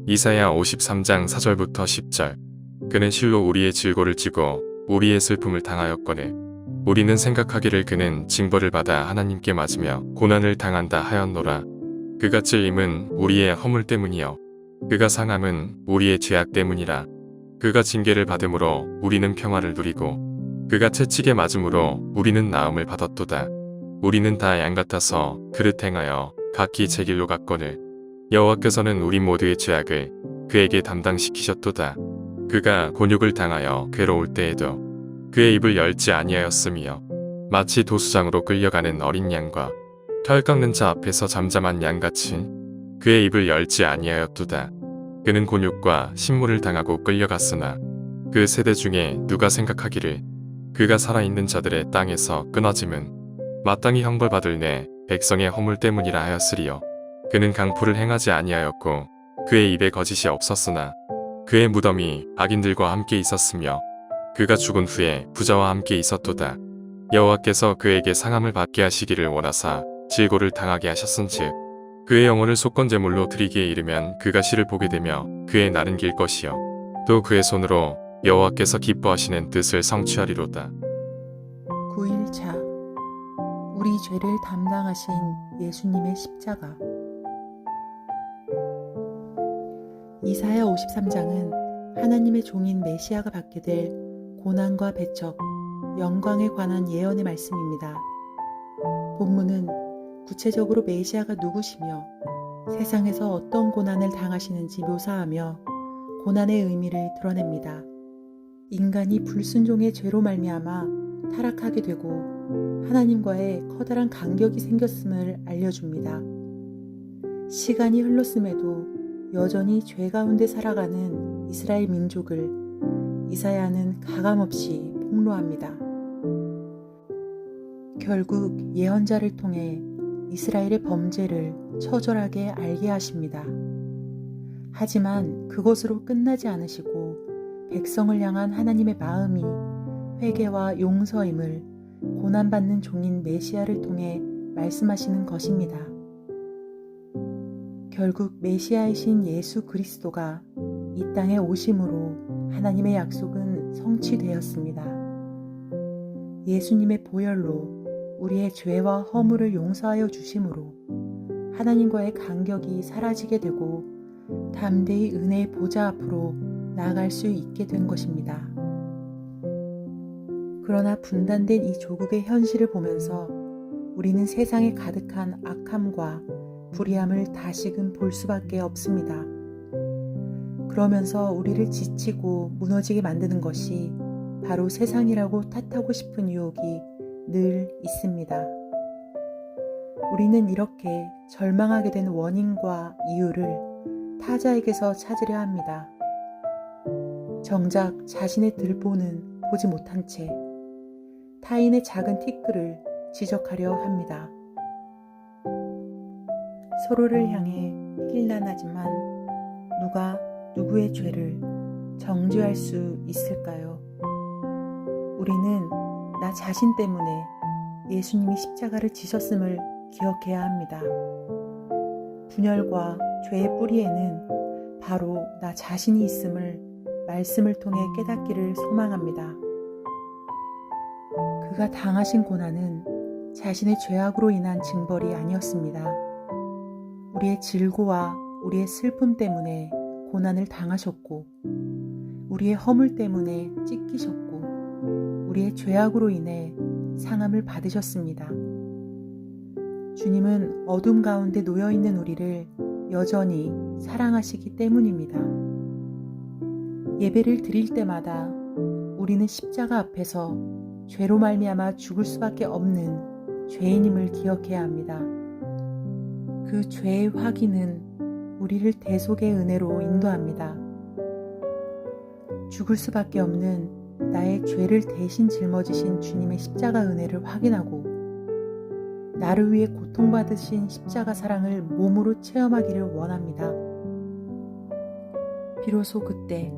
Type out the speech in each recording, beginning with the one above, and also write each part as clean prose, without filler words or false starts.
이사야 53장 4절부터 10절. 그는 실로 우리의 질고를 지고 우리의 슬픔을 당하였거늘 우리는 생각하기를 그는 징벌을 받아 하나님께 맞으며 고난을 당한다 하였노라. 그가 찔림은 우리의 허물 때문이요 그가 상함은 우리의 죄악 때문이라. 그가 징계를 받음으로 우리는 평화를 누리고 그가 채찍에 맞음으로 우리는 나음을 받았도다. 우리는 다 양 같아서 그릇 행하여 각기 제 길로 갔거늘 여호와께서는 우리 모두의 죄악을 그에게 담당시키셨도다. 그가 곤욕을 당하여 괴로울 때에도 그의 입을 열지 아니하였으며 마치 도수장으로 끌려가는 어린 양과 털 깎는 자 앞에서 잠잠한 양같이 그의 입을 열지 아니하였도다. 그는 곤욕과 신물을 당하고 끌려갔으나 그 세대 중에 누가 생각하기를 그가 살아있는 자들의 땅에서 끊어짐은 마땅히 형벌받을 내 백성의 허물 때문이라 하였으리요. 그는 강포를 행하지 아니하였고 그의 입에 거짓이 없었으나 그의 무덤이 악인들과 함께 있었으며 그가 죽은 후에 부자와 함께 있었도다. 여호와께서 그에게 상함을 받게 하시기를 원하사 질고를 당하게 하셨은즉 그의 영혼을 속건제물로 드리기에 이르면 그가 시를 보게 되며 그의 날은 길 것이요 또 그의 손으로 여호와께서 기뻐하시는 뜻을 성취하리로다. 9일차 우리 죄를 담당하신 예수님의 십자가. 이사야 53장은 하나님의 종인 메시아가 받게 될 고난과 배척, 영광에 관한 예언의 말씀입니다. 본문은 구체적으로 메시아가 누구시며 세상에서 어떤 고난을 당하시는지 묘사하며 고난의 의미를 드러냅니다. 인간이 불순종의 죄로 말미암아 타락하게 되고 하나님과의 커다란 간격이 생겼음을 알려줍니다. 시간이 흘렀음에도 여전히 죄 가운데 살아가는 이스라엘 민족을 이사야는 가감없이 폭로합니다. 결국 예언자를 통해 이스라엘의 범죄를 처절하게 알게 하십니다. 하지만 그것으로 끝나지 않으시고 백성을 향한 하나님의 마음이 회개와 용서임을 고난받는 종인 메시아를 통해 말씀하시는 것입니다. 결국 메시아이신 예수 그리스도가 이 땅에 오심으로 하나님의 약속은 성취되었습니다. 예수님의 보혈로 우리의 죄와 허물을 용서하여 주심으로 하나님과의 간격이 사라지게 되고 담대히 은혜의 보좌 앞으로 나아갈 수 있게 된 것입니다. 그러나 분단된 이 조국의 현실을 보면서 우리는 세상에 가득한 악함과 불의함을 다시금 볼 수밖에 없습니다. 그러면서 우리를 지치고 무너지게 만드는 것이 바로 세상이라고 탓하고 싶은 유혹이 늘 있습니다. 우리는 이렇게 절망하게 된 원인과 이유를 타자에게서 찾으려 합니다. 정작 자신의 들보는 보지 못한 채 타인의 작은 티끌을 지적하려 합니다. 서로를 향해 힐난하지만 누가 누구의 죄를 정죄할 수 있을까요? 우리는 나 자신 때문에 예수님이 십자가를 지셨음을 기억해야 합니다. 분열과 죄의 뿌리에는 바로 나 자신이 있음을 말씀을 통해 깨닫기를 소망합니다. 그가 당하신 고난은 자신의 죄악으로 인한 징벌이 아니었습니다. 우리의 질고와 우리의 슬픔 때문에 고난을 당하셨고 우리의 허물 때문에 찢기셨고 우리의 죄악으로 인해 상함을 받으셨습니다. 주님은 어둠 가운데 놓여있는 우리를 여전히 사랑하시기 때문입니다. 예배를 드릴 때마다 우리는 십자가 앞에서 죄로 말미암아 죽을 수밖에 없는 죄인임을 기억해야 합니다. 그 죄의 확인은 우리를 대속의 은혜로 인도합니다. 죽을 수밖에 없는 나의 죄를 대신 짊어지신 주님의 십자가 은혜를 확인하고 나를 위해 고통받으신 십자가 사랑을 몸으로 체험하기를 원합니다. 비로소 그때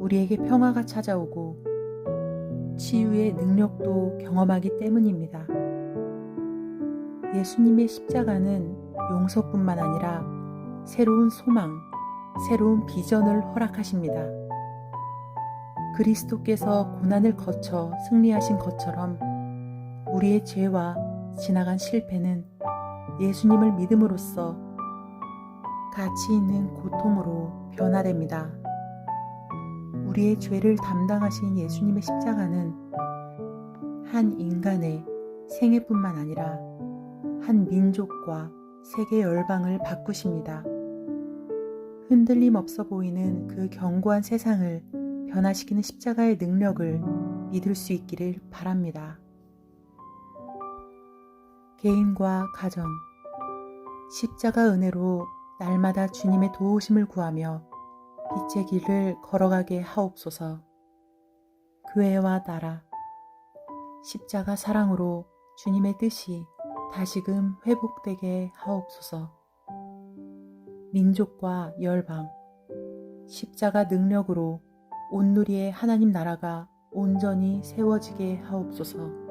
우리에게 평화가 찾아오고 치유의 능력도 경험하기 때문입니다. 예수님의 십자가는 용서뿐만 아니라 새로운 소망, 새로운 비전을 허락하십니다. 그리스도께서 고난을 거쳐 승리하신 것처럼 우리의 죄와 지나간 실패는 예수님을 믿음으로써 가치 있는 고통으로 변화됩니다. 우리의 죄를 담당하신 예수님의 십자가는 한 인간의 생애뿐만 아니라 한 민족과 세계 열방을 바꾸십니다. 흔들림 없어 보이는 그 견고한 세상을 변화시키는 십자가의 능력을 믿을 수 있기를 바랍니다. 개인과 가정, 십자가 은혜로 날마다 주님의 도우심을 구하며 빛의 길을 걸어가게 하옵소서. 교회와 나라, 십자가 사랑으로 주님의 뜻이 다시금 회복되게 하옵소서. 민족과 열방, 십자가 능력으로 온누리의 하나님 나라가 온전히 세워지게 하옵소서.